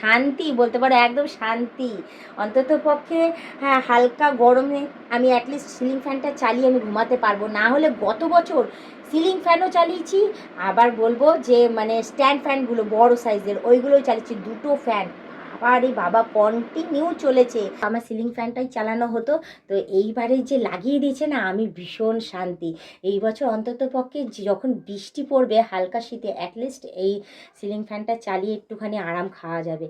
শান্তি বলতে পারো, একদম শান্তি। অন্তত পক্ষে হ্যাঁ, হালকা গরমে আমি অ্যাটলিস্ট সিলিং ফ্যানটা চালিয়ে আমি ঘুমাতে পারবো। না হলে গত বছর সিলিং ফ্যানও চালিয়েছি, আবার বলবো যে মানে স্ট্যান্ড ফ্যানগুলো বড় সাইজের ওইগুলোই চালিয়েছি, দুটো ফ্যান। আরে বাবা, কন্টিনিউ চলেছে। আমার সিলিং ফ্যানটাই চালানো হতো, তো এইবারে যে লাগিয়ে দিয়েছে না, আমি ভীষণ শান্তি। এই বছর অন্তত পক্ষে যখন বৃষ্টি পড়বে হালকা শীতে, অ্যাটলিস্ট এই সিলিং ফ্যানটা চালিয়ে একটুখানি আরাম খাওয়া যাবে।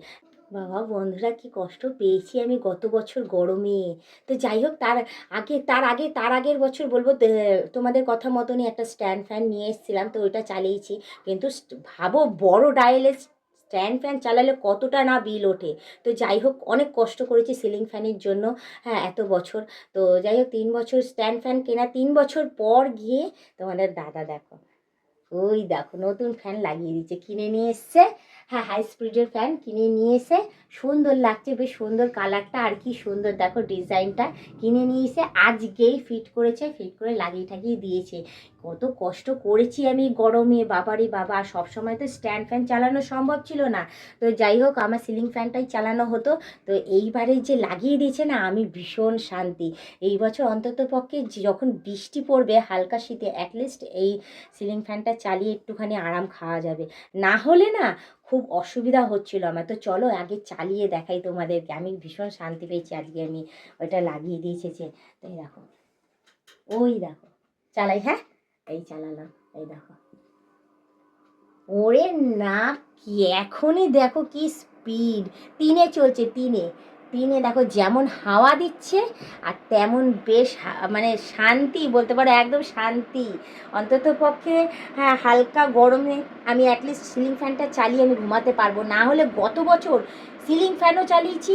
বাবা বন্ধুরা, কি কষ্ট পেয়েছি আমি গত বছর গরমে। তো যাই হোক, তার আগের বছর বলবো তোমাদের কথা মতনই একটা স্ট্যান্ড ফ্যান নিয়ে এসেছিলাম, তো ওইটা চালিয়েছি। কিন্তু ভাবো, বড় ডায়ালের স্ট্যান্ড ফ্যান চালালে কতটা না বিল ওঠে। তো যাই হোক, অনেক কষ্ট করেছি সিলিং ফ্যানের জন্য। হ্যাঁ, এত বছর। তো যাই হোক, 3 বছর স্ট্যান্ড ফ্যান কেনা, 3 বছর পর গিয়ে তোমাদের দাদা দেখো, ওই দেখো নতুন ফ্যান লাগিয়ে দিচ্ছে, কিনে নিয়ে এসছে। হ্যাঁ, হাই স্পিডের ফ্যান কিনে নিয়ে এসে সুন্দর লাগছে, বেশ সুন্দর কালারটা, আর কি সুন্দর দেখো ডিজাইনটা। কিনে নিয়ে এসে আজকেই ফিট করেছে, ফিট করে লাগিয়ে ঠাকিয়ে দিয়েছে। কত কষ্ট করেছি আমি গরমে, বাবারে বাবা। আর সবসময় তো স্ট্যান্ড ফ্যান চালানো সম্ভব ছিল না। তো যাই হোক, আমার সিলিং ফ্যানটাই চালানো হতো। তো এইবারে যে লাগিয়ে দিয়েছে না, আমি ভীষণ শান্তি। এই বছর অন্তত পক্ষে যখন বৃষ্টি পড়বে হালকা শীতে, অ্যাটলিস্ট এই সিলিং ফ্যানটা চালিয়ে একটুখানি আরাম খাওয়া যাবে। না হলে না খুব অসুবিধা হচ্ছিল আমার। তো চলো আগে চালিয়ে দেখাই তোমাদেরকে। আমি ভীষণ শান্তি পেয়েছি আজকে, আমি ওইটা লাগিয়ে দিয়েছে যে। তাই দেখো, ওই দেখো চালাই, হ্যাঁ এই চালালাম, এই দেখো। ওরে না, কি এখনই দেখো কি স্পিড। 3-এ চলছে, 3-এ। 3-এ দেখো যেমন হাওয়া দিচ্ছে, আর তেমন বেশ মানে শান্তি বলতে পারো, একদম শান্তি। অন্তত পক্ষে হ্যাঁ, হালকা গরমে আমি অ্যাটলিস্ট সিলিং ফ্যানটা চালিয়ে আমি ঘুমাতে পারবো। না হলে গত বছর সিলিং ফ্যানও চালিয়েছি,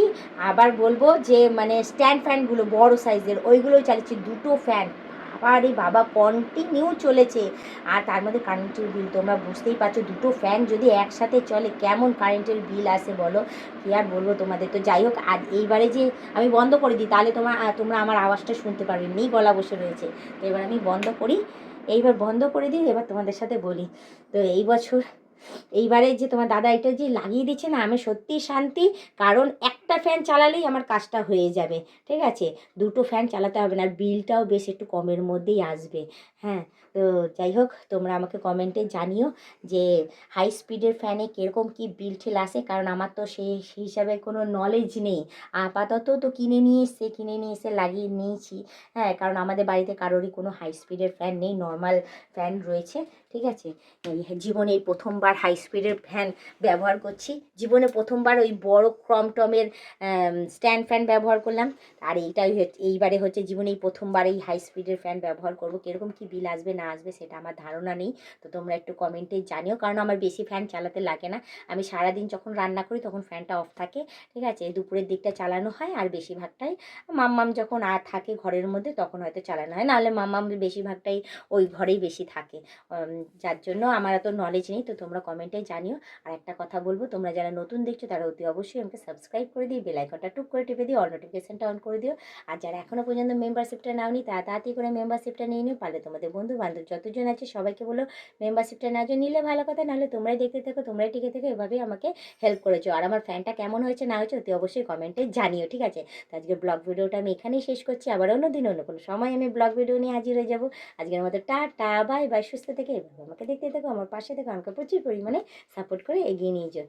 আবার বলবো যে মানে স্ট্যান্ড ফ্যানগুলো বড় সাইজের ওইগুলোই চালিয়েছি, দুটো ফ্যান। আরে বাবা, কন্টিনিউ চলেছে। আর তার মধ্যে কারেন্টের বিল তোমরা বুঝতেই পারছো, দুটো ফ্যান যদি একসাথে চলে কেমন কারেন্টের বিল আসে বলো। কি আর বলবো তোমাদের। তো যাই হোক, আর এইবারে যে আমি বন্ধ করে দিই, তাহলে তোমরা আমার আওয়াজটা শুনতে পারবে, নেই গলা বসে রয়েছে। তো এবার আমি বন্ধ করি, এইবার বন্ধ করে দিই, এবার তোমাদের সাথে বলি। তো এইবারে যে তোমার দাদা এটা যে লাগিয়ে দিচ্ছে না, আমি সত্যিই শান্তি। কারণ একটা ফ্যান চালালেই আমার কাজটা হয়ে যাবে, ঠিক আছে। দুটো ফ্যান চালাতে হবে না, আর বিলটাও বেশ একটু কমের মধ্যেই আসবে। হ্যাঁ, তো যাই হোক, তোমরা আমাকে কমেন্টে জানিও যে হাই স্পিডের ফ্যানে কীরকম কী বিল ঠিল আসে, কারণ আমার তো সেই হিসাবে কোনো নলেজ নেই। আপাতত তো কিনে নিয়ে এসে লাগিয়ে নিয়েছি। হ্যাঁ, কারণ আমাদের বাড়িতে কারোরই কোনো হাই স্পিডের ফ্যান নেই, নর্মাল ফ্যান রয়েছে, ঠিক আছে। জীবনে এই প্রথমবার হাই স্পিডের ফ্যান ব্যবহার করছি, জীবনে প্রথমবার ওই বড় ক্রমটমের স্ট্যান্ড ফ্যান ব্যবহার করলাম। আর এইবারে হচ্ছে জীবনে এই প্রথমবার এই হাই স্পিডের ফ্যান ব্যবহার করব। কীরকম কী বিল আসবে না আসবে সেটা আমার ধারণা নেই। তো তোমরা একটু কমেন্টে জানিও, কারণ আমার বেশি ফ্যান চালাতে লাগে না। আমি সারাদিন যখন রান্না করি তখন ফ্যানটা অফ থাকে, ঠিক আছে। দুপুরের দিকটা চালানো হয়, আর বেশিরভাগটাই মাম্মাম যখন থাকে ঘরের মধ্যে তখন হয়তো চালানো হয়, নাহলে মাম্মাম বেশিরভাগটাই ওই ঘরেই বেশি থাকে। যার জন্য আমার এত নলেজ নেই। তো তোমরা কমেন্টে জানিও। আর একটা কথা বলবো, তোমরা যারা নতুন দেখছো তারা অতি অবশ্যই আমাকে সাবস্ক্রাইব করে দিই, বেল আইকনটা টুক করে টিপে দিও, অল নোটিফিকেশনটা অন করে দিও। আর যারা এখনও পর্যন্ত মেম্বারশিপটা নাওনি তারা তাড়াতাড়ি করে মেম্বারশিপটা নিয়ে নিও। পারলে তোমাদের বন্ধু বান্ধব যতজন আছে সবাইকে বলো মেম্বারশিপটা না নিলে ভালো কথা, নাহলে তোমরাই দেখতে থাকো, তোমরাই টিকে থেকো, এভাবেই আমাকে হেল্প করেছো। আর আমার ফ্যানটা কেমন হয়েছে না হয়েছে অতি অবশ্যই কমেন্টে জানিও, ঠিক আছে। তো আজকের ব্লগ ভিডিওটা আমি এখানেই শেষ করছি। আবার অন্য দিন অন্য কোনো সময় আমি ব্লগ ভিডিও নিয়ে হাজির হয়ে যাবো। আজকের মতো টাটা, বাই বাই, সুস্থ থেকে এভাবে আমাকে দেখতে থাকো, আমার পাশে থেকে আমাকে প্রচুর পরিমাণে সাপোর্ট করে এগিয়ে নিয়ে যাও।